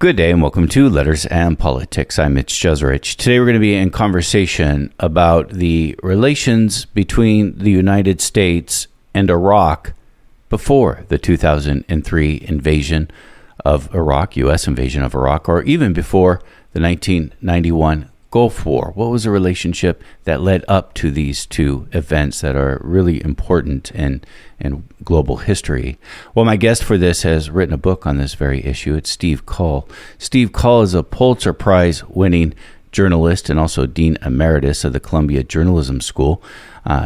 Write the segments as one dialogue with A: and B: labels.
A: Good day and welcome to Letters and Politics. I'm Mitch Jeserich. Today we're going to be in conversation about the relations between the United States and Iraq before the 2003 invasion of Iraq, U.S. invasion of Iraq, or even before the 1991 Gulf War. What was the relationship that led up to these two events that are really important in global history? Well, my guest for this has written a book on this very issue. It's Steve Coll. Steve Coll is a Pulitzer Prize winning journalist and also Dean Emeritus of the Columbia Journalism School.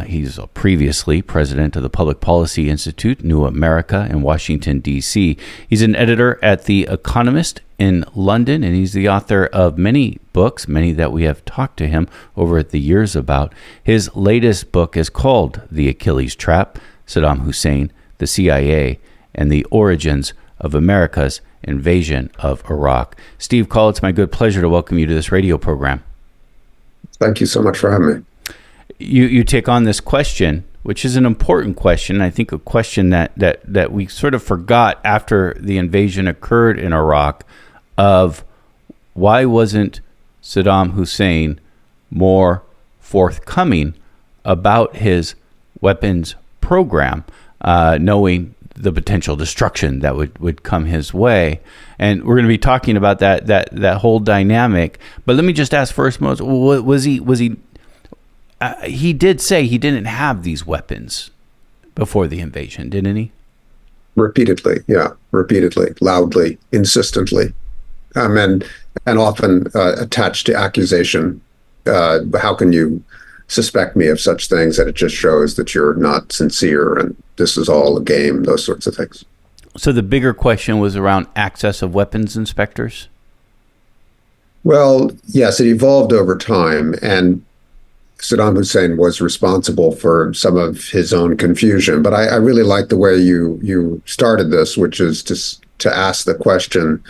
A: He's previously president of the Public Policy Institute, New America in Washington, D.C. He's an editor at The Economist in London, and he's the author of many books, many that we have talked to him over the years about. His latest book is called The Achilles Trap, Saddam Hussein, the C.I.A., and the Origins of America's Invasion of Iraq. Steve Coll, it's my good pleasure to welcome you to this radio program.
B: Thank you so much for having me.
A: You take on this question, which is an important question. I think a question that we sort of forgot after the invasion occurred in Iraq, of why wasn't Saddam Hussein more forthcoming about his weapons program, knowing the potential destruction that would come his way. And we're going to be talking about that whole dynamic. But let me just ask first, was he he did say he didn't have these weapons before the invasion, didn't he?
B: Repeatedly, loudly, insistently, and often attached to accusation. How can you suspect me of such things? That it just shows that you're not sincere and this is all a game, those sorts of things.
A: So the bigger question was around access of weapons inspectors?
B: Well, yes, it evolved over time, and Saddam Hussein was responsible for some of his own confusion. But I really like the way you started this, which is to ask the question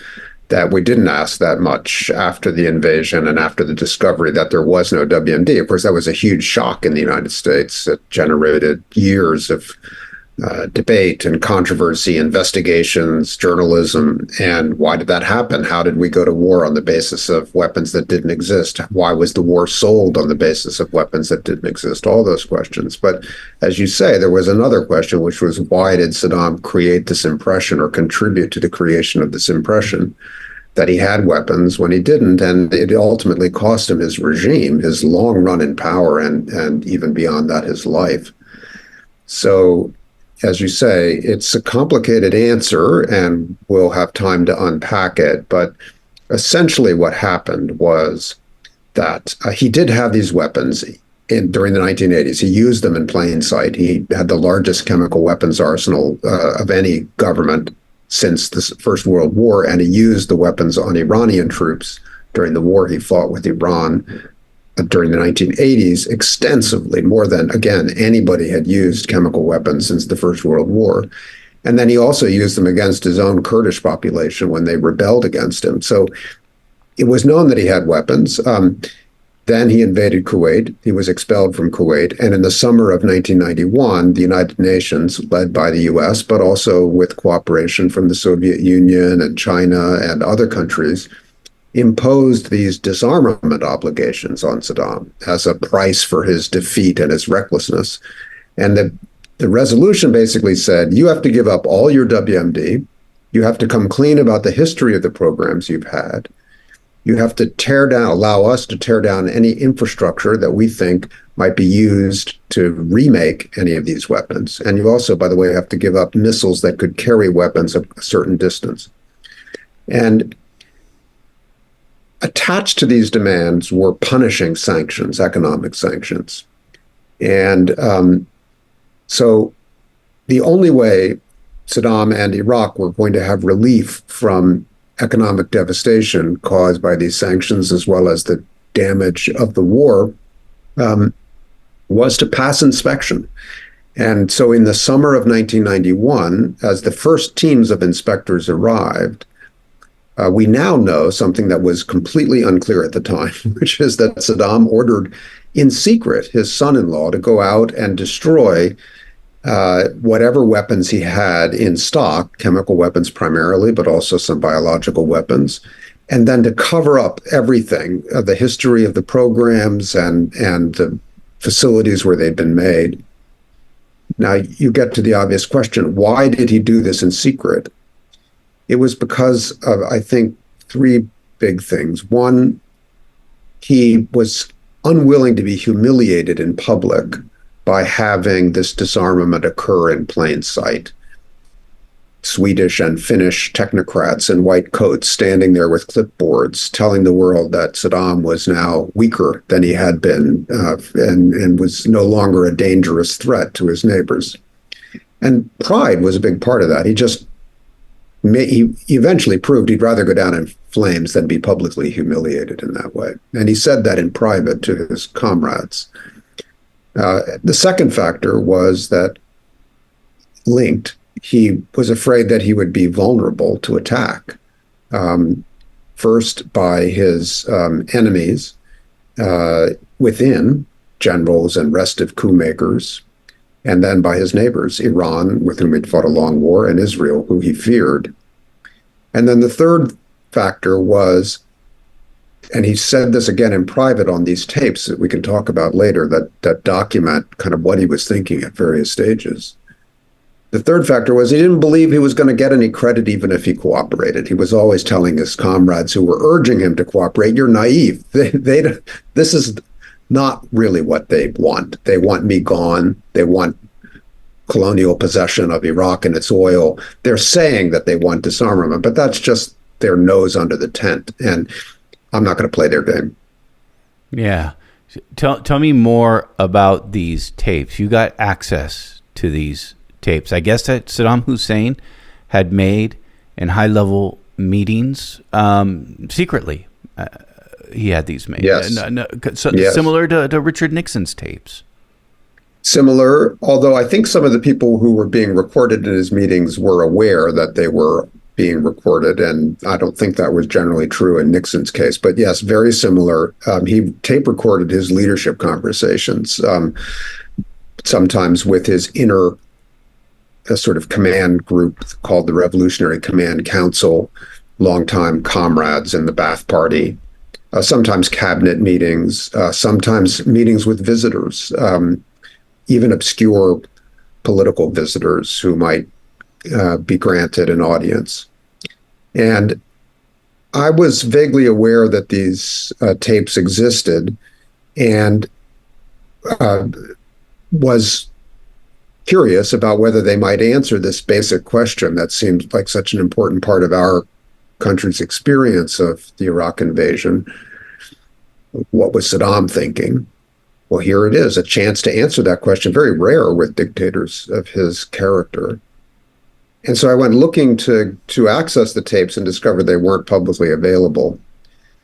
B: that we didn't ask that much after the invasion and after the discovery that there was no WMD. Of course, that was a huge shock in the United States. It generated years of debate and controversy, investigations, journalism. And why did that happen? How did we go to war on the basis of weapons that didn't exist? Why was the war sold on the basis of weapons that didn't exist? All those questions. But as you say, there was another question, which was, why did Saddam create this impression or contribute to the creation of this impression that he had weapons when he didn't? And it ultimately cost him his regime, his long run in power, and even beyond that, his life. So, as you say, it's a complicated answer, and we'll have time to unpack it. But essentially what happened was that he did have these weapons during the 1980s. He used them in plain sight. He had the largest chemical weapons arsenal of any government since the First World War, and he used the weapons on Iranian troops during the war he fought with Iran during the 1980s extensively, more than, again, anybody had used chemical weapons since the First World War. And then he also used them against his own Kurdish population when they rebelled against him. So it was known that he had weapons. Then he invaded Kuwait. He was expelled from Kuwait. And in the summer of 1991, the United Nations, led by the U.S., but also with cooperation from the Soviet Union and China and other countries, imposed these disarmament obligations on Saddam as a price for his defeat and his recklessness. And the resolution basically said, you have to give up all your WMD. You have to come clean about the history of the programs you've had. You have to allow us to tear down any infrastructure that we think might be used to remake any of these weapons. And you also, by the way, have to give up missiles that could carry weapons a certain distance. And attached to these demands were punishing sanctions, economic sanctions. And so the only way Saddam and Iraq were going to have relief from economic devastation caused by these sanctions, as well as the damage of the war, was to pass inspection. And so in the summer of 1991, as the first teams of inspectors arrived, we now know something that was completely unclear at the time, which is that Saddam ordered in secret his son-in-law to go out and destroy whatever weapons he had in stock, chemical weapons primarily, but also some biological weapons, and then to cover up everything, the history of the programs and the facilities where they'd been made. Now, you get to the obvious question, why did he do this in secret? It was because of, I think, three big things. One, he was unwilling to be humiliated in public by having this disarmament occur in plain sight. Swedish and Finnish technocrats in white coats standing there with clipboards telling the world that Saddam was now weaker than he had been and was no longer a dangerous threat to his neighbors. And pride was a big part of that. He eventually proved he'd rather go down in flames than be publicly humiliated in that way. And he said that in private to his comrades. The second factor was that he was afraid that he would be vulnerable to attack, first by his enemies within, generals and restive coup makers, and then by his neighbors, Iran, with whom he'd fought a long war, and Israel, who he feared. And then the third factor was, and he said this again in private on these tapes that we can talk about later that document kind of what he was thinking at various stages. The third factor was he didn't believe he was going to get any credit even if he cooperated. He was always telling his comrades who were urging him to cooperate, "You're naive. This is not really what they want. They want me gone. They want colonial possession of Iraq and its oil. They're saying that they want disarmament, but that's just their nose under the tent. And I'm not going to play their game."
A: Yeah. Tell me more about these tapes. You got access to these tapes. I guess that Saddam Hussein had made in high-level meetings secretly. He had these made.
B: Yes.
A: Yes. Similar to Richard Nixon's tapes.
B: Similar, although I think some of the people who were being recorded in his meetings were aware that they were being recorded, and I don't think that was generally true in Nixon's case. But yes, very similar. He tape recorded his leadership conversations, sometimes with his inner a sort of command group called the Revolutionary Command Council, longtime comrades in the Ba'ath Party, sometimes cabinet meetings, sometimes meetings with visitors, even obscure political visitors who might be granted an audience. And I was vaguely aware that these tapes existed and was curious about whether they might answer this basic question that seems like such an important part of our country's experience of the Iraq invasion. What was Saddam thinking? Well, here it is, a chance to answer that question, very rare with dictators of his character. And so I went looking to access the tapes and discovered they weren't publicly available.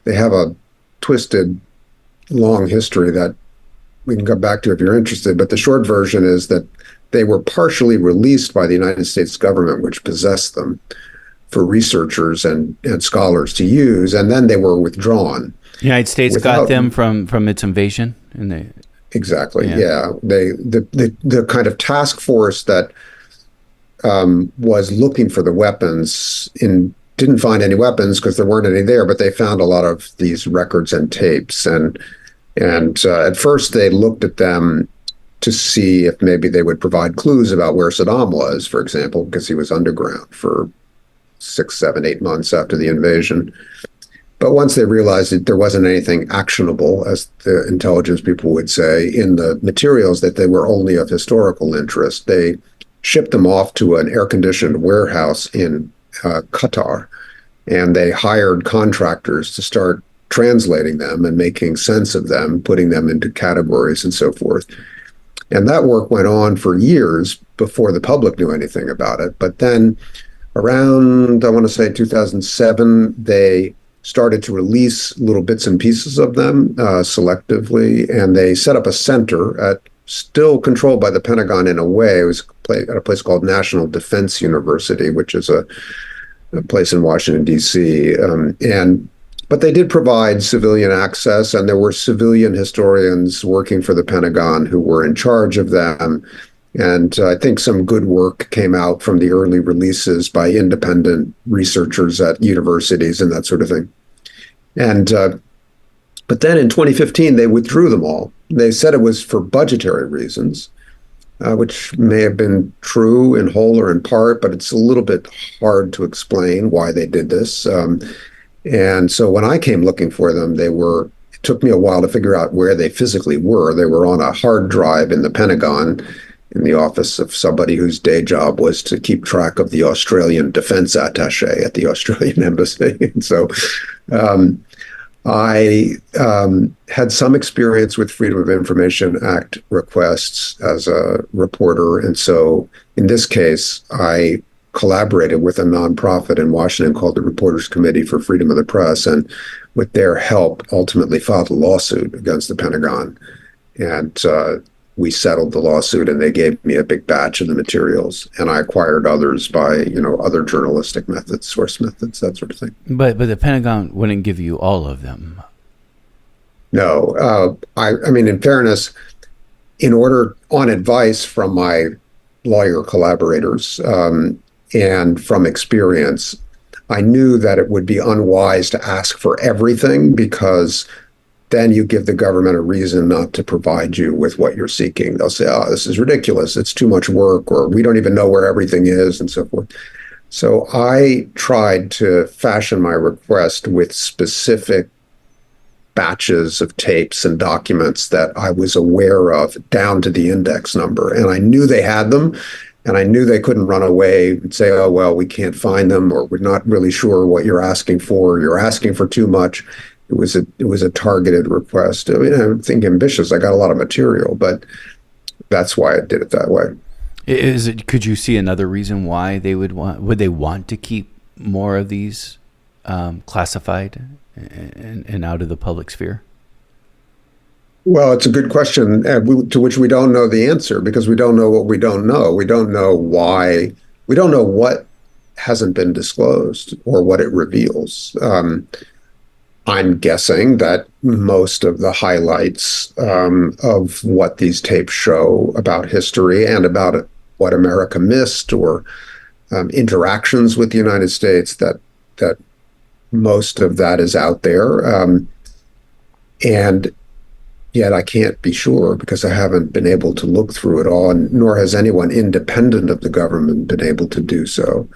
B: They have a twisted, long history that we can come back to if you're interested, but the short version is that they were partially released by the United States government, which possessed them, for researchers and scholars to use, and then they were withdrawn.
A: The United States got them from its invasion, and
B: exactly. Yeah. The kind of task force that was looking for the weapons didn't find any weapons because there weren't any there, but they found a lot of these records and tapes, and at first they looked at them to see if maybe they would provide clues about where Saddam was, for example, because he was underground for 6, 7, 8 months after the invasion. But once they realized that there wasn't anything actionable, as the intelligence people would say, in the materials, that they were only of historical interest, they shipped them off to an air-conditioned warehouse in Qatar, and they hired contractors to start translating them and making sense of them, putting them into categories and so forth. And that work went on for years before the public knew anything about it. But then around, I want to say 2007, they started to release little bits and pieces of them selectively, and they set up a center still controlled by the Pentagon in a way. It was at a place called National Defense University, which is a place in Washington, D.C. But they did provide civilian access, and there were civilian historians working for the Pentagon who were in charge of them. And I think some good work came out from the early releases by independent researchers at universities and that sort of thing. And but then in 2015, they withdrew them all. They said it was for budgetary reasons, which may have been true in whole or in part, but it's a little bit hard to explain why they did this. And so when I came looking for them, it took me a while to figure out where they physically were. They were on a hard drive in the Pentagon in the office of somebody whose day job was to keep track of the Australian defense attaché at the Australian embassy. And so I had some experience with Freedom of Information Act requests as a reporter. And so in this case, I collaborated with a nonprofit in Washington called the Reporters Committee for Freedom of the Press, and with their help, ultimately filed a lawsuit against the Pentagon. And we settled the lawsuit, and they gave me a big batch of the materials, and I acquired others by, other journalistic methods, source methods, that sort of thing.
A: But the Pentagon wouldn't give you all of them.
B: No, I mean, in fairness, on advice from my lawyer collaborators and from experience, I knew that it would be unwise to ask for everything, because then you give the government a reason not to provide you with what you're seeking. They'll say, oh, this is ridiculous. It's too much work, or we don't even know where everything is, and so forth. So I tried to fashion my request with specific batches of tapes and documents that I was aware of down to the index number. And I knew they had them, and I knew they couldn't run away and say, oh, well, we can't find them, or we're not really sure what you're asking for. You're asking for too much. It was a targeted request. I mean, I think ambitious. I got a lot of material, but that's why I did it that way.
A: Could you see another reason why would they want to keep more of these classified and out of the public sphere?
B: Well, it's a good question, to which we don't know the answer, because we don't know what we don't know. We don't know why. We don't know what hasn't been disclosed or what it reveals. I'm guessing that most of the highlights of what these tapes show about history and about what America missed, or interactions with the United States, that most of that is out there. And yet I can't be sure, because I haven't been able to look through it all, and nor has anyone independent of the government been able to do so.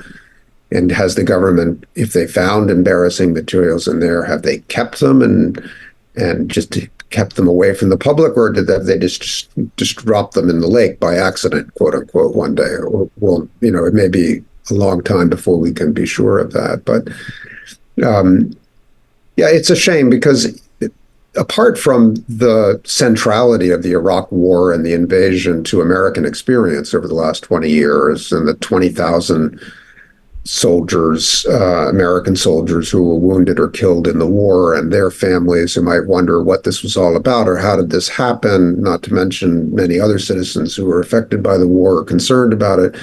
B: And has the government, if they found embarrassing materials in there, have they kept them and just kept them away from the public, or did they just drop them in the lake by accident, quote unquote, one day? Or, well, it may be a long time before we can be sure of that. But yeah, it's a shame, because apart from the centrality of the Iraq War and the invasion to American experience over the last 20 years, and the 20,000 soldiers, American soldiers who were wounded or killed in the war, and their families who might wonder what this was all about, or how did this happen, not to mention many other citizens who were affected by the war or concerned about it.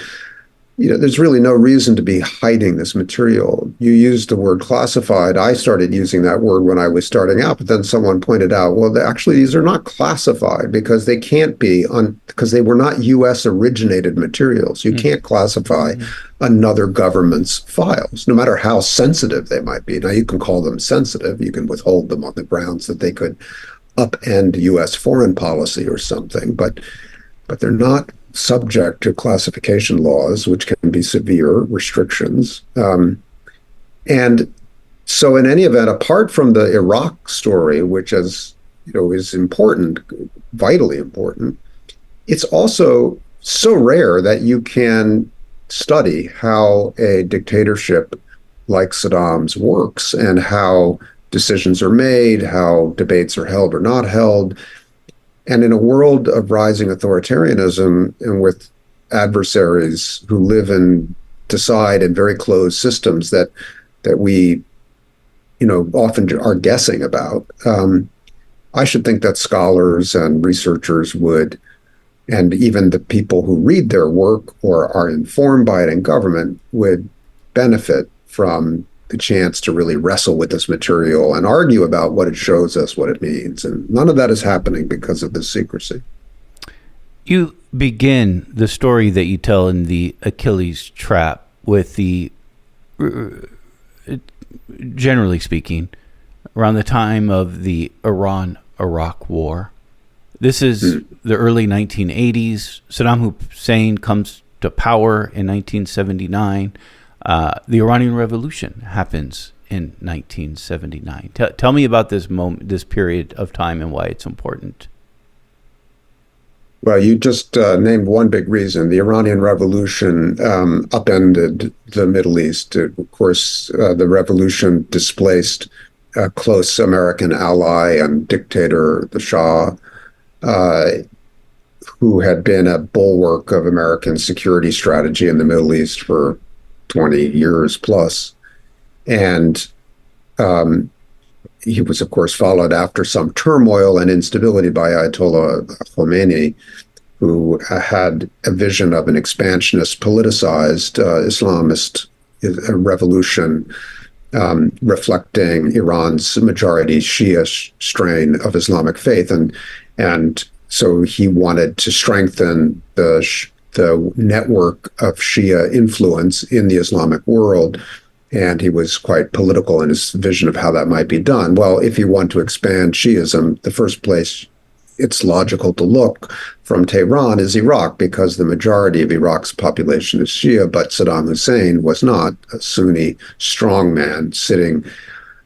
B: There's really no reason to be hiding this material. You used the word classified. I started using that word when I was starting out, but then someone pointed out, well, actually, these are not classified, because they can't be, because they were not U.S. originated materials. You can't classify another government's files, no matter how sensitive they might be. Now, you can call them sensitive. You can withhold them on the grounds that they could upend U.S. foreign policy or something, but they're not subject to classification laws, which can be severe restrictions. And so in any event, apart from the Iraq story, which is important, vitally important, it's also so rare that you can study how a dictatorship like Saddam's works, and how decisions are made, how debates are held or not held. And in a world of rising authoritarianism, and with adversaries who live and decide in very closed systems that we, often are guessing about, I should think that scholars and researchers would, and even the people who read their work or are informed by it in government, would benefit from the chance to really wrestle with this material and argue about what it shows us, what it means. And none of that is happening because of this secrecy.
A: You begin the story that you tell in the Achilles Trap with the, generally speaking, around the time of the Iran-Iraq War. This is the early 1980s. Saddam Hussein comes to power in 1979. The Iranian Revolution happens in 1979. Tell me about this moment, this period of time, and why it's important.
B: Well, you just named one big reason. The Iranian Revolution upended the Middle East. Of course, the revolution displaced a close American ally and dictator, the Shah, who had been a bulwark of American security strategy in the Middle East for 20 years plus. And he was, of course, followed after some turmoil and instability by Ayatollah Khomeini, who had a vision of an expansionist, politicized Islamist revolution, reflecting Iran's majority Shia strain of Islamic faith. And so he wanted to strengthen the network of Shia influence in the Islamic world. And he was quite political in his vision of how that might be done. Well, if you want to expand Shiism, the first place it's logical to look from Tehran is Iraq, because the majority of Iraq's population is Shia, but Saddam Hussein was not a Sunni strongman sitting,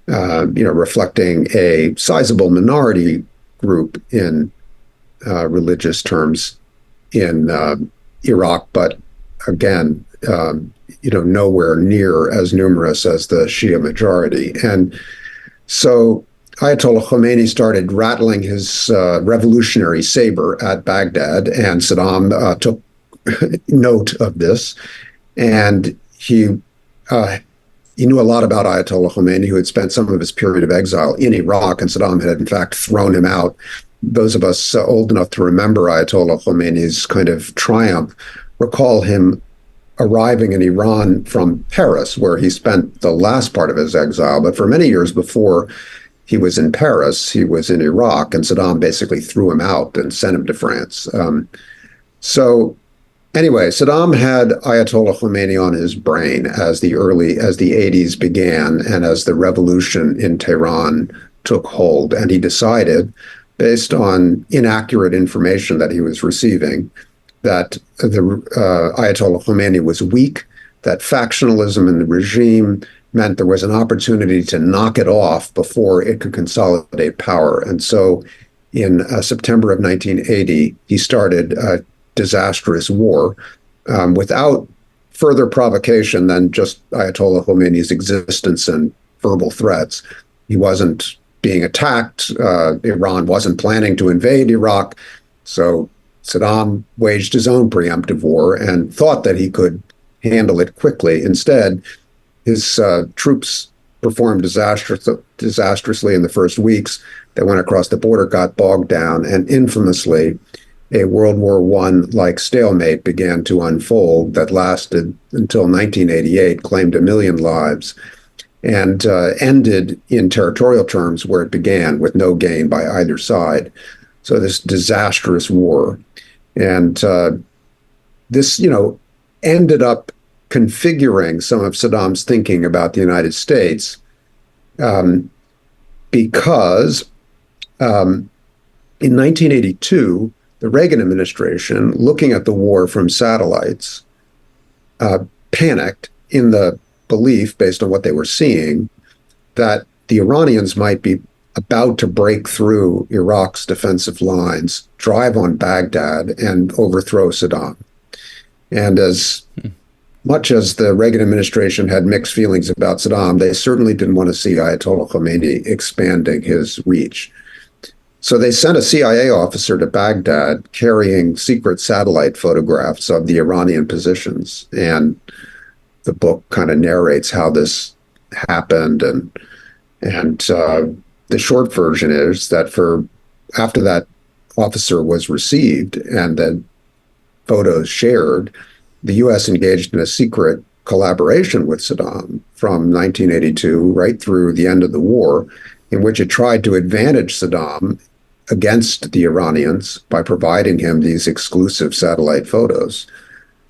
B: reflecting a sizable minority group in religious terms in Iraq, but again, nowhere near as numerous as the Shia majority. And so Ayatollah Khomeini started rattling his revolutionary saber at Baghdad, and Saddam took note of this. And he knew a lot about Ayatollah Khomeini, who had spent some of his period of exile in Iraq, and Saddam had in fact thrown him out. Those of us old enough to remember Ayatollah Khomeini's kind of triumph recall him arriving in Iran from Paris, where he spent the last part of his exile. But for many years before he was in Paris, he was in Iraq, and Saddam basically threw him out and sent him to France. So anyway, Saddam had Ayatollah Khomeini on his brain as the 80s began and as the revolution in Tehran took hold. And he decided, based on inaccurate information that he was receiving, that the Ayatollah Khomeini was weak, that factionalism in the regime meant there was an opportunity to knock it off before it could consolidate power. And so in September of 1980, he started a disastrous war without further provocation than just Ayatollah Khomeini's existence and verbal threats. He wasn't being attacked. Iran wasn't planning to invade Iraq. So Saddam waged his own preemptive war and thought that he could handle it quickly. Instead, his troops performed disastrously in the first weeks. They went across the border, got bogged down, and infamously, a World War I-like stalemate began to unfold that lasted until 1988, claimed 1 million lives, and ended in territorial terms where it began, with no gain by either side. So this disastrous war. And this, ended up configuring some of Saddam's thinking about the United States, because in 1982, the Reagan administration, looking at the war from satellites, panicked in the belief, based on what they were seeing, that the Iranians might be about to break through Iraq's defensive lines, drive on Baghdad, and overthrow Saddam. And as much as the Reagan administration had mixed feelings about Saddam, they certainly didn't want to see Ayatollah Khomeini expanding his reach. So they sent a CIA officer to Baghdad carrying secret satellite photographs of the Iranian positions. And the book kind of narrates how this happened. And the short version is that after that officer was received and the photos shared, the U.S. engaged in a secret collaboration with Saddam from 1982 right through the end of the war, in which it tried to advantage Saddam against the Iranians by providing him these exclusive satellite photos.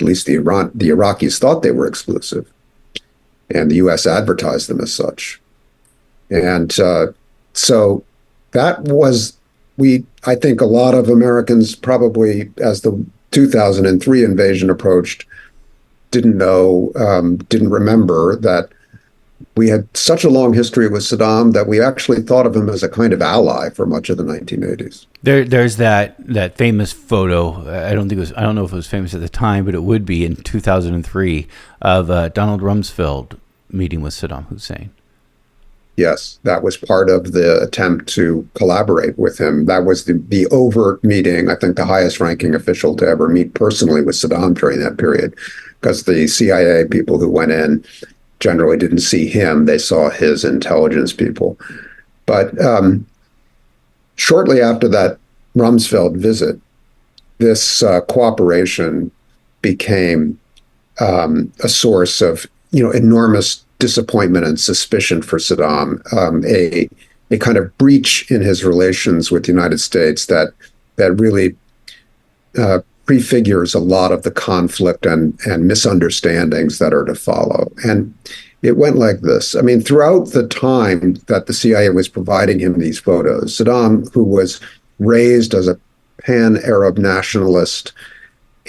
B: At least the Iraqis thought they were exclusive, and the U.S. advertised them as such. And so that was, I think a lot of Americans probably, as the 2003 invasion approached, didn't know, didn't remember that we had such a long history with Saddam that we actually thought of him as a kind of ally for much of the 1980s.
A: There's that famous photo. I don't know if it was famous at the time, but it would be in 2003 of Donald Rumsfeld meeting with Saddam Hussein.
B: Yes, that was part of the attempt to collaborate with him. That was the overt meeting, I think the highest ranking official to ever meet personally with Saddam during that period, because the CIA people who went in generally didn't see him. They saw his intelligence people. But shortly after that Rumsfeld visit, this cooperation became a source of enormous disappointment and suspicion for Saddam, a kind of breach in his relations with the United States that really prefigures a lot of the conflict and misunderstandings that are to follow. And it went like this. I mean, throughout the time that the CIA was providing him these photos, Saddam, who was raised as a pan-Arab nationalist,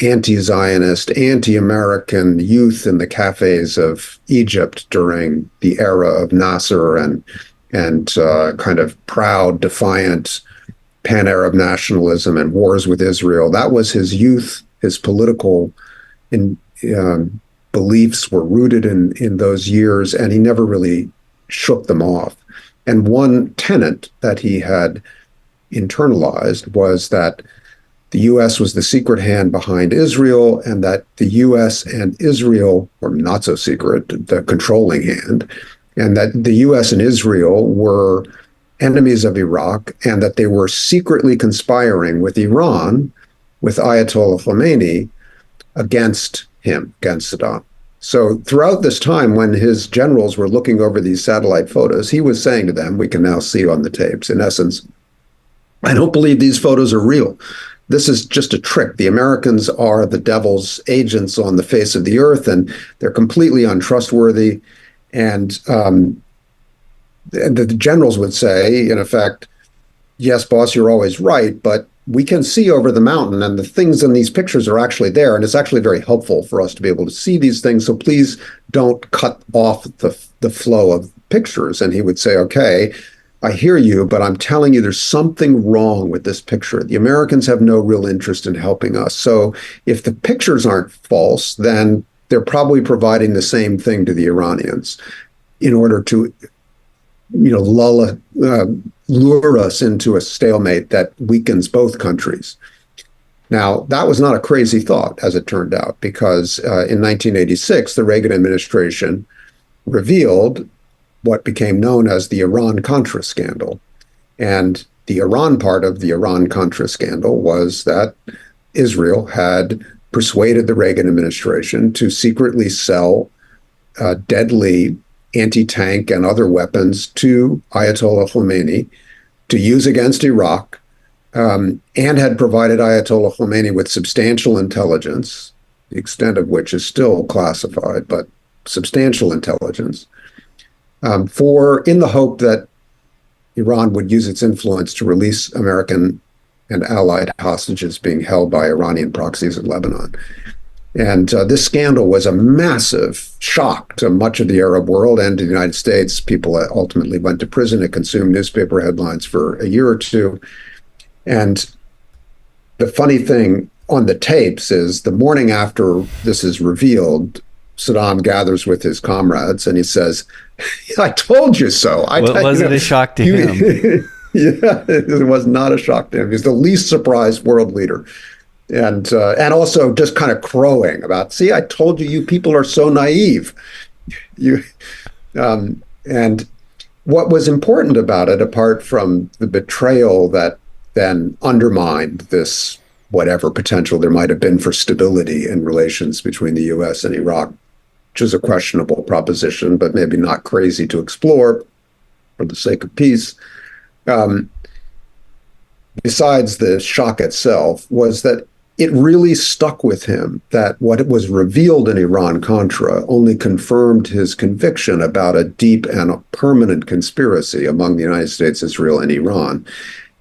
B: anti-Zionist, anti-American youth in the cafes of Egypt during the era of Nasser and kind of proud, defiant pan-Arab nationalism and wars with Israel. That was his youth. His political beliefs were rooted in those years, and he never really shook them off. And one tenet that he had internalized was that the U.S. was the secret hand behind Israel, and that the U.S. and Israel were not so secret, the controlling hand, and that the U.S. and Israel were enemies of Iraq, and that they were secretly conspiring with Iran, with Ayatollah Khomeini, against him, against Saddam. So throughout this time, when his generals were looking over these satellite photos, he was saying to them, we can now see on the tapes, in essence, I don't believe these photos are real. This is just a trick. The Americans are the devil's agents on the face of the earth, and they're completely untrustworthy. And the generals would say, in effect, yes, boss, you're always right, but we can see over the mountain, and the things in these pictures are actually there, and it's actually very helpful for us to be able to see these things, so please don't cut off the flow of pictures. And he would say, okay, I hear you, but I'm telling you there's something wrong with this picture. The Americans have no real interest in helping us. So if the pictures aren't false, then they're probably providing the same thing to the Iranians in order to, lure us into a stalemate that weakens both countries. Now, that was not a crazy thought, as it turned out, because in 1986, the Reagan administration revealed what became known as the Iran-Contra scandal. And the Iran part of the Iran-Contra scandal was that Israel had persuaded the Reagan administration to secretly sell deadly anti-tank and other weapons to Ayatollah Khomeini to use against Iraq, and had provided Ayatollah Khomeini with substantial intelligence, the extent of which is still classified, but substantial intelligence, in the hope that Iran would use its influence to release American and allied hostages being held by Iranian proxies in Lebanon. And this scandal was a massive shock to much of the Arab world and to the United States. People ultimately went to prison. It consumed newspaper headlines for a year or two. And the funny thing on the tapes is the morning after this is revealed, Saddam gathers with his comrades and he says, I told you so.
A: Was it a shock to him?
B: Yeah, it was not a shock to him. He's the least surprised world leader. And also just kind of crowing about, see, I told you, you people are so naive. And what was important about it, apart from the betrayal that then undermined this whatever potential there might have been for stability in relations between the U.S. and Iraq, which is a questionable proposition, but maybe not crazy to explore for the sake of peace. besides the shock itself, was that it really stuck with him that what was revealed in Iran-Contra only confirmed his conviction about a deep and a permanent conspiracy among the United States, Israel, and Iran.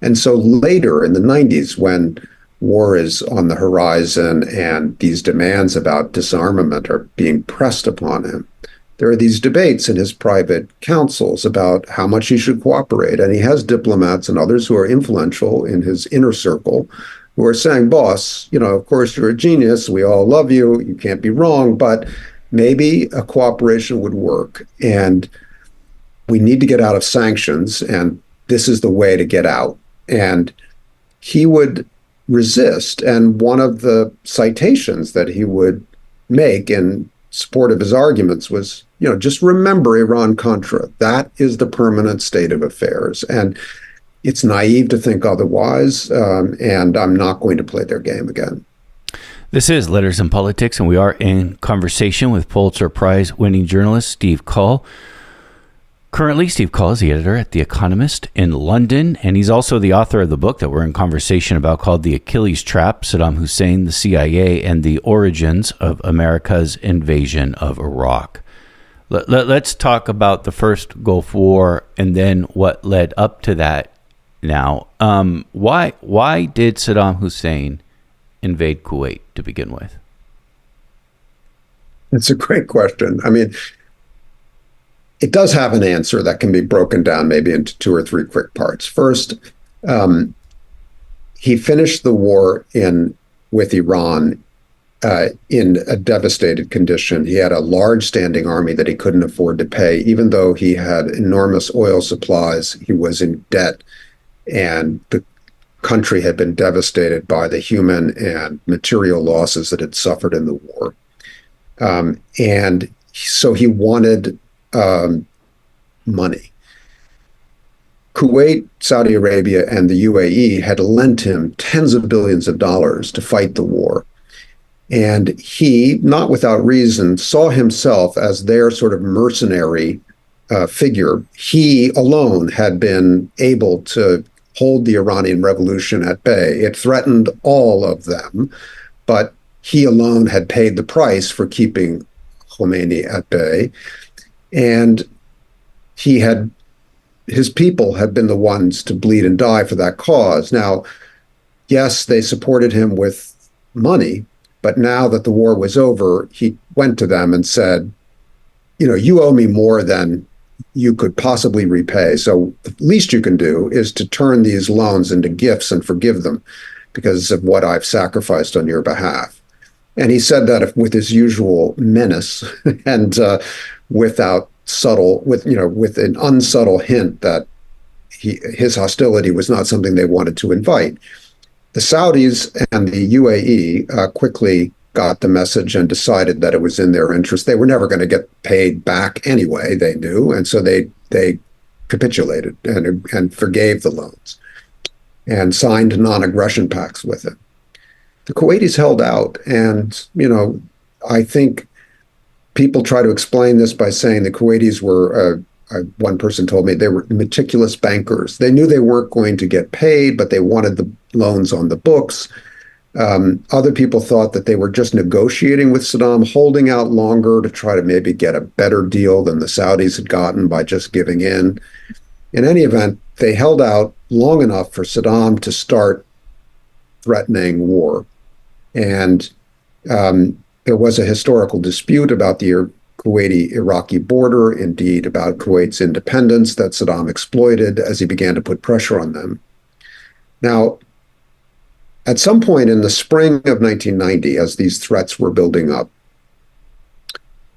B: And so later in the 90s, when war is on the horizon and these demands about disarmament are being pressed upon him, there are these debates in his private councils about how much he should cooperate. And he has diplomats and others who are influential in his inner circle who are saying, boss, of course you're a genius. We all love you. You can't be wrong, but maybe a cooperation would work. And we need to get out of sanctions. And this is the way to get out. And he would resist. And one of the citations that he would make in support of his arguments was, just remember Iran-Contra. That is the permanent state of affairs. And it's naive to think otherwise. And I'm not going to play their game again.
A: This is Letters in Politics, and we are in conversation with Pulitzer Prize winning journalist Steve Coll. Currently, Steve Coll is the editor at The Economist in London, and he's also the author of the book that we're in conversation about called The Achilles Trap, Saddam Hussein, the CIA, and the Origins of America's Invasion of Iraq. Let's talk about the first Gulf War and then what led up to that now. Why did Saddam Hussein invade Kuwait to begin with?
B: It's a great question. I mean, it does have an answer that can be broken down maybe into two or three quick parts. First, he finished the war with Iran in a devastated condition. He had a large standing army that he couldn't afford to pay. Even though he had enormous oil supplies, he was in debt, and the country had been devastated by the human and material losses that it suffered in the war. And so he wanted money. Kuwait, Saudi Arabia, and the UAE had lent him tens of billions of dollars to fight the war. And he, not without reason, saw himself as their sort of mercenary figure. He alone had been able to hold the Iranian Revolution at bay. It threatened all of them, but he alone had paid the price for keeping Khomeini at bay. And his people had been the ones to bleed and die for that cause. Now, yes, they supported him with money, but now that the war was over, he went to them and said, you owe me more than you could possibly repay. So the least you can do is to turn these loans into gifts and forgive them because of what I've sacrificed on your behalf. And he said that with his usual menace and with an unsubtle hint that his hostility was not something they wanted to invite. The Saudis and the UAE quickly got the message and decided that it was in their interest. They were never going to get paid back anyway, they knew, and so they capitulated and forgave the loans and signed non-aggression pacts with it. The Kuwaitis held out, and I think people try to explain this by saying the Kuwaitis were, one person told me, they were meticulous bankers. They knew they weren't going to get paid, but they wanted the loans on the books. Other people thought that they were just negotiating with Saddam, holding out longer to try to maybe get a better deal than the Saudis had gotten by just giving in. In any event, they held out long enough for Saddam to start threatening war. And there was a historical dispute about the Kuwaiti-Iraqi border, indeed about Kuwait's independence that Saddam exploited as he began to put pressure on them. Now, at some point in the spring of 1990, as these threats were building up,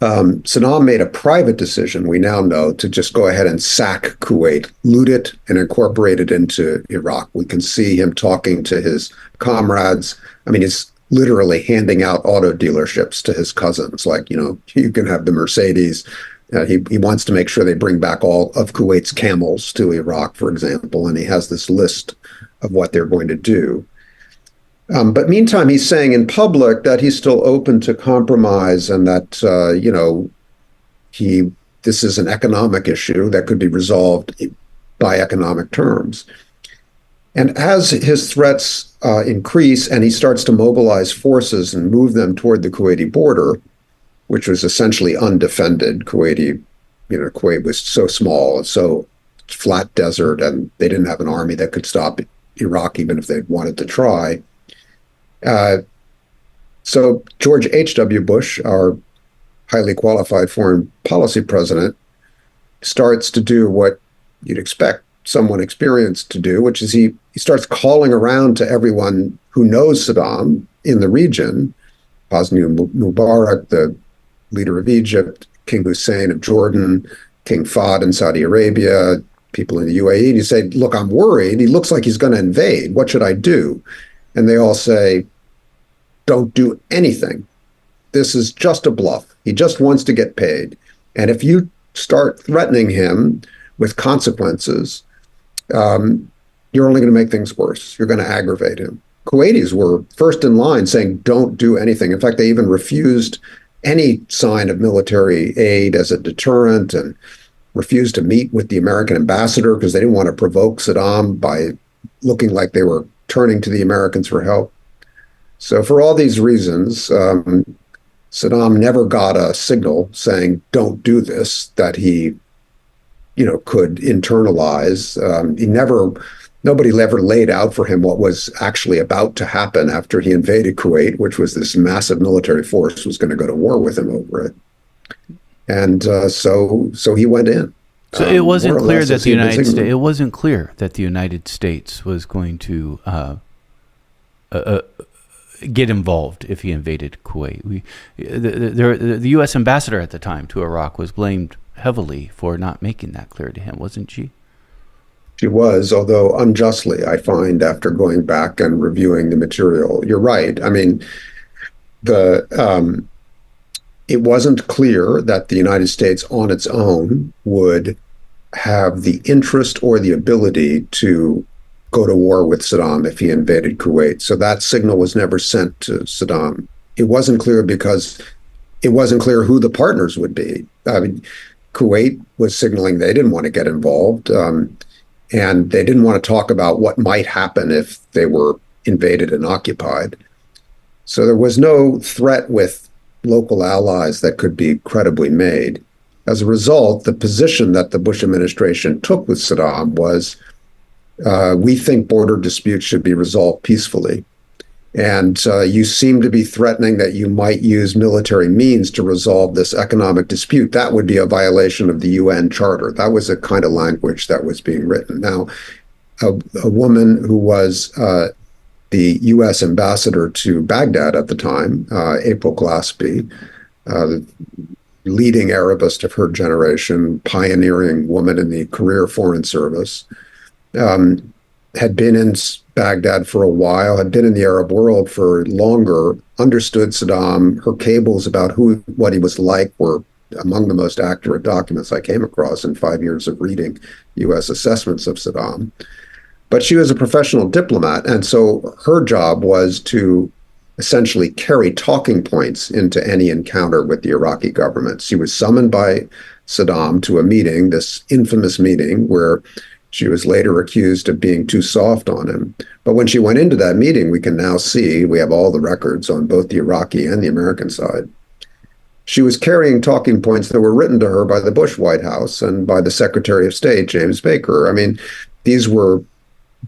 B: Saddam made a private decision, we now know, to just go ahead and sack Kuwait, loot it, and incorporate it into Iraq. We can see him talking to his comrades. I mean, he's literally handing out auto dealerships to his cousins, like, you can have the Mercedes. He wants to make sure they bring back all of Kuwait's camels to Iraq, for example, and he has this list of what they're going to do. But meantime, he's saying in public that he's still open to compromise and that, this is an economic issue that could be resolved by economic terms. And as his threats increase and he starts to mobilize forces and move them toward the Kuwaiti border, which was essentially undefended. Kuwait was so small and so flat desert, and they didn't have an army that could stop Iraq even if they wanted to try. So George H.W. Bush, our highly qualified foreign policy president, starts to do what you'd expect someone experienced to do, which is he starts calling around to everyone who knows Saddam in the region, Hosni Mubarak, the leader of Egypt, King Hussein of Jordan, King Fahd in Saudi Arabia, people in the UAE. And you say, look, I'm worried. He looks like he's going to invade. What should I do? And they all say, don't do anything. This is just a bluff. He just wants to get paid. And if you start threatening him with consequences, you're only going to make things worse. You're going to aggravate him. Kuwaitis were first in line saying, don't do anything. In fact, they even refused any sign of military aid as a deterrent and refused to meet with the American ambassador because they didn't want to provoke Saddam by looking like they were turning to the Americans for help. So for all these reasons, Saddam never got a signal saying, don't do this, that he, could internalize. Nobody ever laid out for him what was actually about to happen after he invaded Kuwait, which was this massive military force was going to go to war with him over it. And so he went in.
A: So it wasn't clear that the United States. It wasn't clear that the United States was going to get involved if he invaded Kuwait. The U.S. ambassador at the time to Iraq was blamed heavily for not making that clear to him, wasn't she?
B: She was, although unjustly, I find, after going back and reviewing the material. You're right. I mean, it wasn't clear that the United States on its own would have the interest or the ability to go to war with Saddam if he invaded Kuwait. So that signal was never sent to Saddam. It wasn't clear because it wasn't clear who the partners would be. I mean, Kuwait was signaling they didn't want to get involved, and they didn't want to talk about what might happen if they were invaded and occupied. So there was no threat with local allies that could be credibly made. As a result, the position that the Bush administration took with Saddam was, we think border disputes should be resolved peacefully. And you seem to be threatening that you might use military means to resolve this economic dispute. That would be a violation of the UN Charter. That was the kind of language that was being written. Now, a woman who was the U.S. ambassador to Baghdad at the time, April Glaspie, leading Arabist of her generation, pioneering woman in the career foreign service, had been in Baghdad for a while, had been in the Arab world for longer, understood Saddam. Her cables about what he was like were among the most accurate documents I came across in 5 years of reading U.S. assessments of Saddam. But she was a professional diplomat, and so her job was to essentially carry talking points into any encounter with the Iraqi government. She was summoned by Saddam to a meeting, this infamous meeting where she was later accused of being too soft on him. But when she went into that meeting, we can now see, we have all the records on both the Iraqi and the American side. She was carrying talking points that were written to her by the Bush White House and by the Secretary of State, James Baker. I mean, these were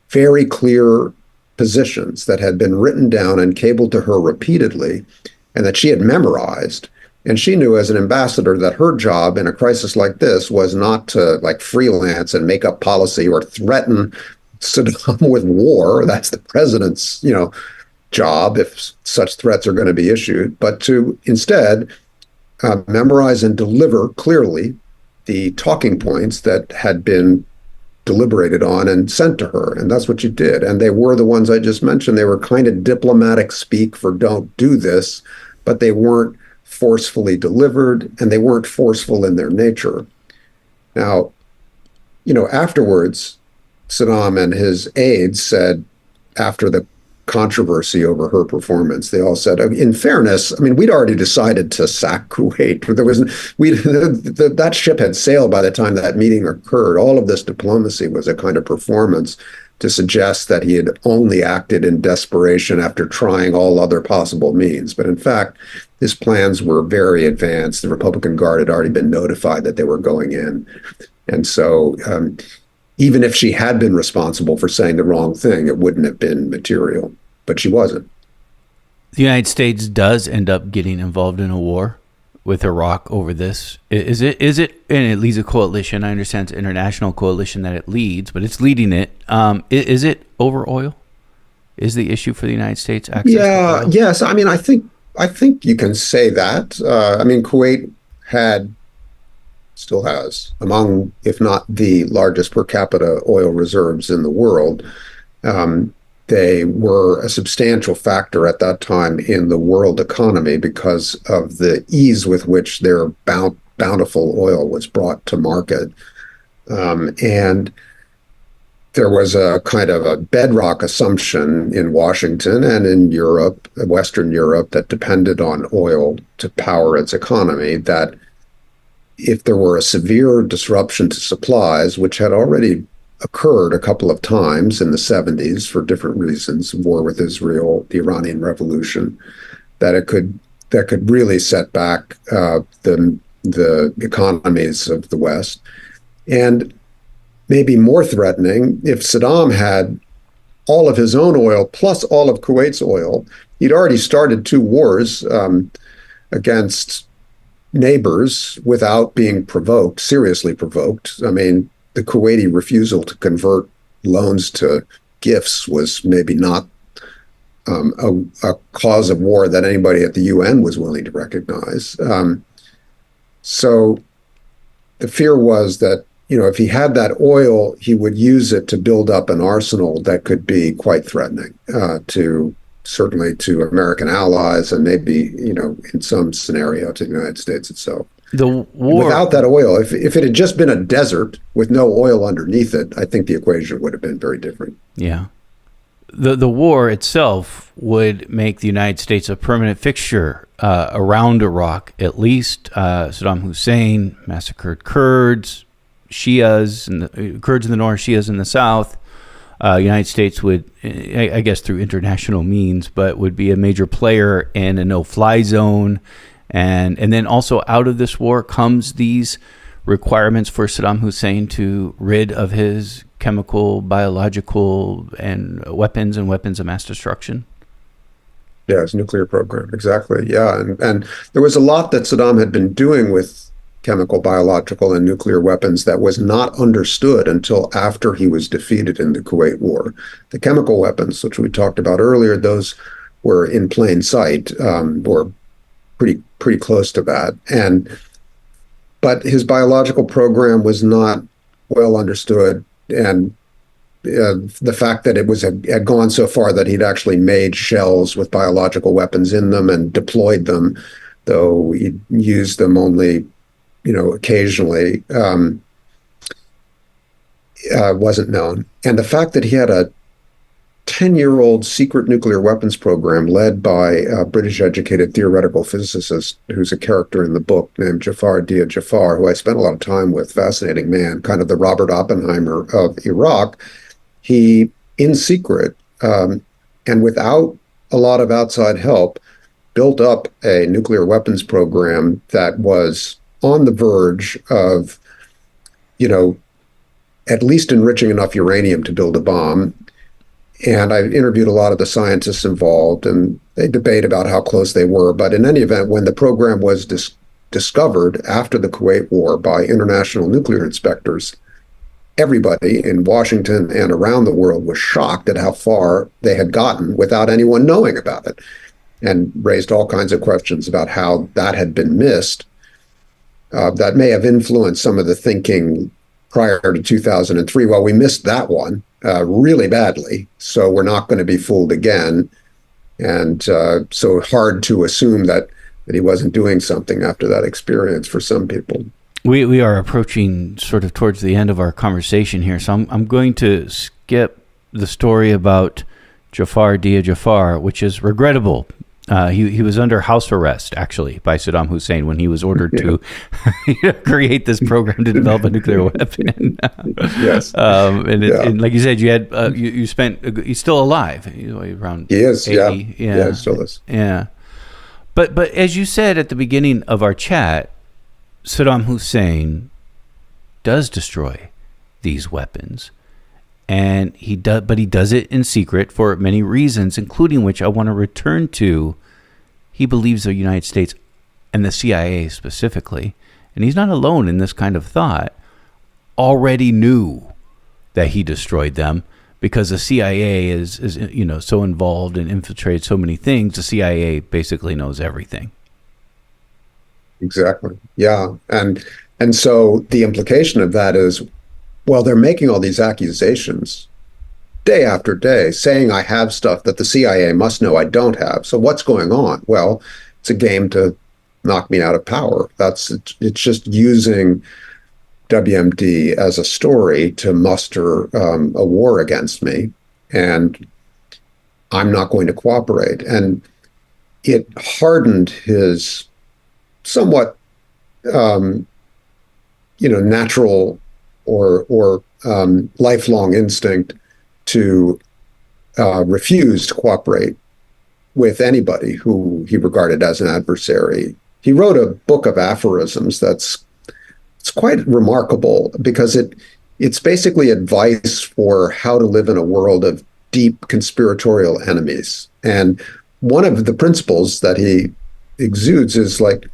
B: very clear positions that had been written down and cabled to her repeatedly and that she had memorized. And she knew as an ambassador that her job in a crisis like this was not to freelance and make up policy or threaten Saddam with war. That's the president's, job if such threats are going to be issued, but to instead memorize and deliver clearly the talking points that had been deliberated on and sent to her. And that's what she did. And they were the ones I just mentioned. They were kind of diplomatic speak for don't do this, but they weren't forcefully delivered, and they weren't forceful in their nature. Now, afterwards, Saddam and his aides said, after the controversy over her performance. They all said, in fairness, I mean, we'd already decided to sack Kuwait. That ship had sailed by the time that meeting occurred. All of this diplomacy was a kind of performance to suggest that he had only acted in desperation after trying all other possible means. But in fact, his plans were very advanced. The Republican Guard had already been notified that they were going in. And so even if she had been responsible for saying the wrong thing, it wouldn't have been material. But she wasn't.
A: The United States does end up getting involved in a war with Iraq over this. Is it, and it leads a coalition. I understand it's an international coalition that it leads, but it's leading it. Is it over oil? Is the issue for the United States access to oil?
B: Yes. I mean, I think you can say that. I mean, Kuwait still has among, if not the largest per capita oil reserves in the world. They were a substantial factor at that time in the world economy because of the ease with which their bountiful oil was brought to market. And there was a kind of a bedrock assumption in Washington and in Europe, Western Europe, that depended on oil to power its economy, that if there were a severe disruption to supplies, which had already occurred a couple of times in the 70s for different reasons, war with Israel, the Iranian Revolution, that could really set back the economies of the West. And maybe more threatening, if Saddam had all of his own oil plus all of Kuwait's oil, he'd already started two wars against neighbors without being provoked, seriously provoked. I mean, the Kuwaiti refusal to convert loans to gifts was maybe not a cause of war that anybody at the UN was willing to recognize. So the fear was that, if he had that oil, he would use it to build up an arsenal that could be quite threatening certainly to American allies and maybe, in some scenario to the United States itself.
A: The war,
B: without that oil, if it had just been a desert with no oil underneath it, I think the equation would have been very different.
A: Yeah. The war itself would make the United States a permanent fixture around Iraq, at least. Saddam Hussein massacred Kurds, Shias, Kurds in the north, Shias in the south. United States would, I guess through international means, but would be a major player in a no-fly zone. And then also out of this war comes these requirements for Saddam Hussein to rid of his chemical, biological, and weapons of mass destruction.
B: Yeah, his nuclear program. Exactly. Yeah. And there was a lot that Saddam had been doing with chemical, biological, and nuclear weapons that was not understood until after he was defeated in the Kuwait War. The chemical weapons, which we talked about earlier, those were in plain sight, or pretty close to that. But his biological program was not well understood, and the fact that it had gone so far that he'd actually made shells with biological weapons in them and deployed them, though he used them only, occasionally, wasn't known. And the fact that he had a 10-year-old secret nuclear weapons program led by a British-educated theoretical physicist who's a character in the book named Jafar Dia-Jafar, who I spent a lot of time with, fascinating man, kind of the Robert Oppenheimer of Iraq. He, in secret, and without a lot of outside help, built up a nuclear weapons program that was on the verge of, at least enriching enough uranium to build a bomb. And I interviewed a lot of the scientists involved, and they debate about how close they were. But in any event, when the program was discovered after the Kuwait War by international nuclear inspectors, everybody in Washington and around the world was shocked at how far they had gotten without anyone knowing about it, and raised all kinds of questions about how that had been missed. That may have influenced some of the thinking prior to 2003. Well, we missed that one really badly, so we're not going to be fooled again. And so hard to assume that he wasn't doing something after that experience for some people.
A: We are approaching sort of towards the end of our conversation here, so I'm going to skip the story about Jafar Dia Jafar, which is regrettable. He was under house arrest, actually, by Saddam Hussein when he was ordered to create this program to develop a nuclear weapon.
B: Yes.
A: And like you said, you had he's still alive. Around
B: he is.
A: 80.
B: Yeah, he still is.
A: Yeah. But as you said at the beginning of our chat, Saddam Hussein does destroy these weapons. And he does it in secret for many reasons, including which I want to return to. He believes the United States and the CIA specifically, and he's not alone in this kind of thought, already knew that he destroyed them because the CIA is so involved and infiltrated so many things. The CIA basically knows everything.
B: Exactly. Yeah. And so the implication of that is, well, they're making all these accusations day after day, saying I have stuff that the CIA must know I don't have. So what's going on? Well, it's a game to knock me out of power. It's just using WMD as a story to muster a war against me, and I'm not going to cooperate. And it hardened his somewhat, natural or lifelong instinct to refuse to cooperate with anybody who he regarded as an adversary. He wrote a book of aphorisms it's quite remarkable because it's basically advice for how to live in a world of deep conspiratorial enemies. And one of the principles that he exudes is like,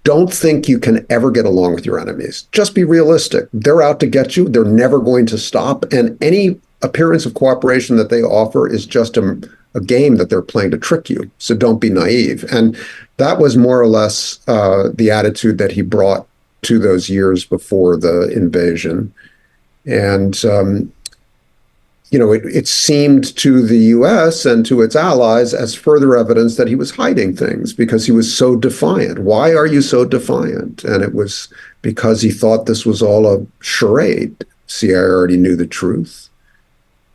B: don't think you can ever get along with your enemies. Just be realistic. They're out to get you. They're never going to stop. And any appearance of cooperation that they offer is just a game that they're playing to trick you. So don't be naive. And that was more or less the attitude that he brought to those years before the invasion. And, it seemed to the U.S. and to its allies as further evidence that he was hiding things because he was so defiant. Why are you so defiant? And it was because he thought this was all a charade. CIA already knew the truth.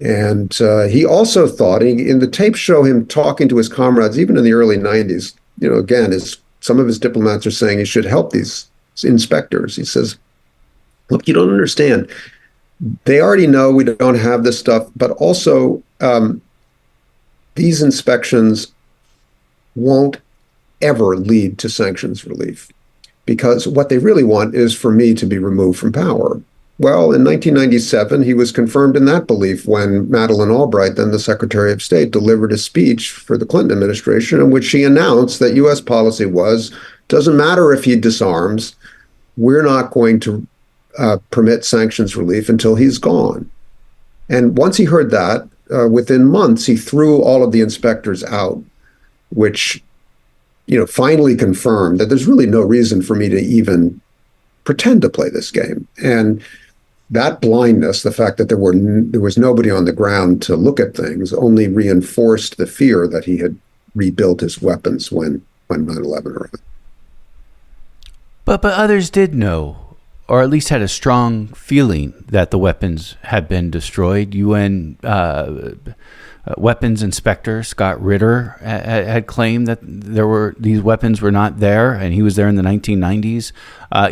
B: And he also thought, in the tapes show him talking to his comrades, even in the early 90s, again, some of his diplomats are saying he should help these inspectors. He says, look, you don't understand. They already know we don't have this stuff, but also these inspections won't ever lead to sanctions relief because what they really want is for me to be removed from power. Well, in 1997, he was confirmed in that belief when Madeleine Albright, then the Secretary of State, delivered a speech for the Clinton administration in which she announced that U.S. policy was, doesn't matter if he disarms, we're not going to permit sanctions relief until he's gone. And once he heard that, within months, he threw all of the inspectors out, which, finally confirmed that there's really no reason for me to even pretend to play this game. And that blindness, the fact that there was nobody on the ground to look at things, only reinforced the fear that he had rebuilt his weapons when 9/11 arrived.
A: But others did know, or at least had a strong feeling that the weapons had been destroyed. UN weapons inspector Scott Ritter had claimed that these weapons were not there, and he was there in the 1990s.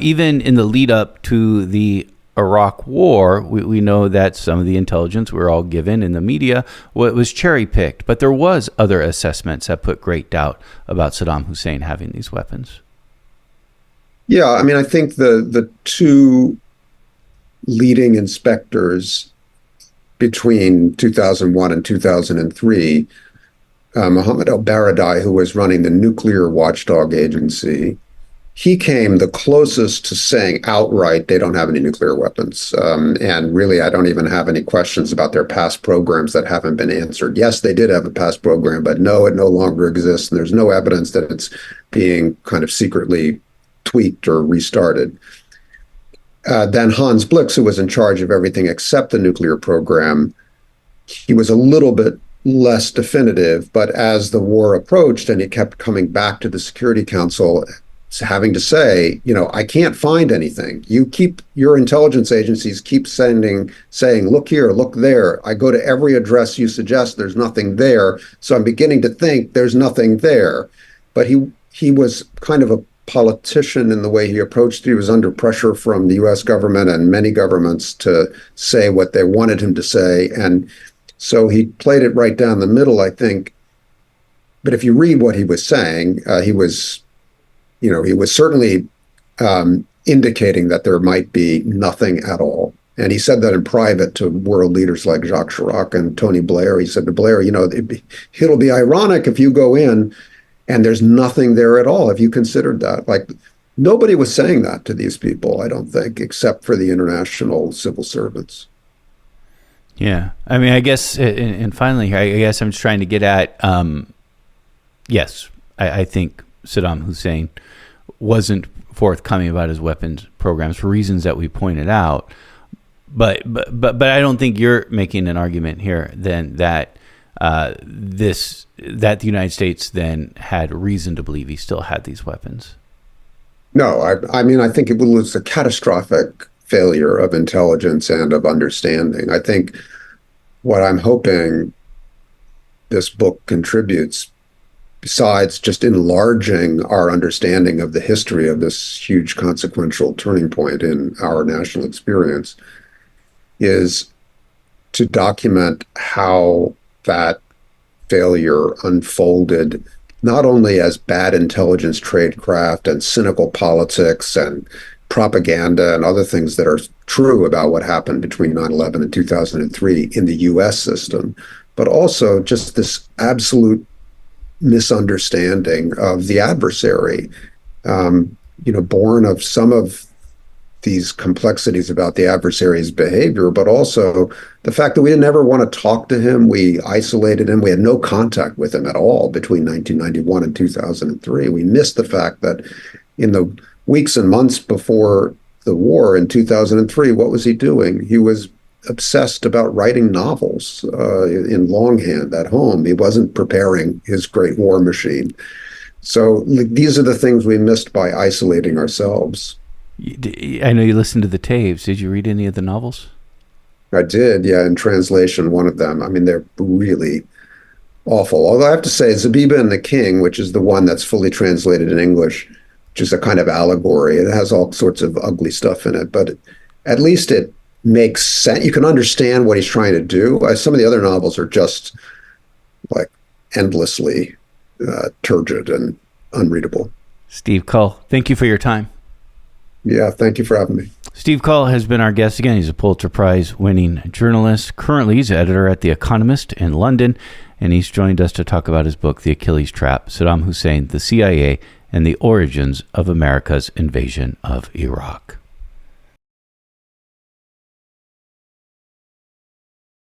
A: Even in the lead up to the Iraq War, we know that some of the intelligence we were all given in the media was cherry picked, but there was other assessments that put great doubt about Saddam Hussein having these weapons.
B: Yeah, I mean, I think the two leading inspectors between 2001 and 2003, Mohammed al-Baradei, who was running the nuclear watchdog agency, he came the closest to saying outright they don't have any nuclear weapons. And really, I don't even have any questions about their past programs that haven't been answered. Yes, they did have a past program, but no, it no longer exists. And there's no evidence that it's being kind of secretly tweaked or restarted. Then Hans Blix, who was in charge of everything except the nuclear program, he was a little bit less definitive, but as the war approached and he kept coming back to the Security Council, having to say, I can't find anything. Your intelligence agencies keep saying, look here, look there. I go to every address you suggest, there's nothing there. So I'm beginning to think there's nothing there. But he was kind of a politician in the way he approached it. He was under pressure from the US government and many governments to say what they wanted him to say. And so he played it right down the middle, I think. But if you read what he was saying, he was certainly indicating that there might be nothing at all. And he said that in private to world leaders like Jacques Chirac and Tony Blair. He said to Blair, it'll be ironic if you go in and there's nothing there at all. Have you considered that? Like, nobody was saying that to these people, I don't think, except for the international civil servants.
A: Yeah. I mean, I guess, and finally, I guess I'm just trying to get at, yes, I think Saddam Hussein wasn't forthcoming about his weapons programs for reasons that we pointed out. But I don't think you're making an argument here then that that the United States then had reason to believe he still had these weapons.
B: No, I mean, I think it was a catastrophic failure of intelligence and of understanding. I think what I'm hoping this book contributes, besides just enlarging our understanding of the history of this huge consequential turning point in our national experience, is to document how that failure unfolded, not only as bad intelligence tradecraft and cynical politics and propaganda and other things that are true about what happened between 9/11 and 2003 in the US system, but also just this absolute misunderstanding of the adversary, born of some of these complexities about the adversary's behavior, but also the fact that we didn't ever want to talk to him. We isolated him. We had no contact with him at all between 1991 and 2003. We missed the fact that in the weeks and months before the war in 2003, what was he doing? He was obsessed about writing novels in longhand at home. He wasn't preparing his great war machine. So these are the things we missed by isolating ourselves.
A: I know you listened to the tapes. Did you read any of the novels?
B: I did, yeah, in translation, one of them. I mean, they're really awful. Although I have to say, Zabiba and the King, which is the one that's fully translated in English, which is a kind of allegory. It has all sorts of ugly stuff in it, but at least it makes sense. You can understand what he's trying to do. Some of the other novels are just like endlessly turgid and unreadable.
A: Steve Coll, thank you for your time.
B: Yeah, thank you for having me.
A: Steve Coll has been our guest again. He's a Pulitzer Prize winning journalist. Currently, he's editor at The Economist in London, and he's joined us to talk about his book, The Achilles Trap, Saddam Hussein, the CIA, and the Origins of America's Invasion of Iraq.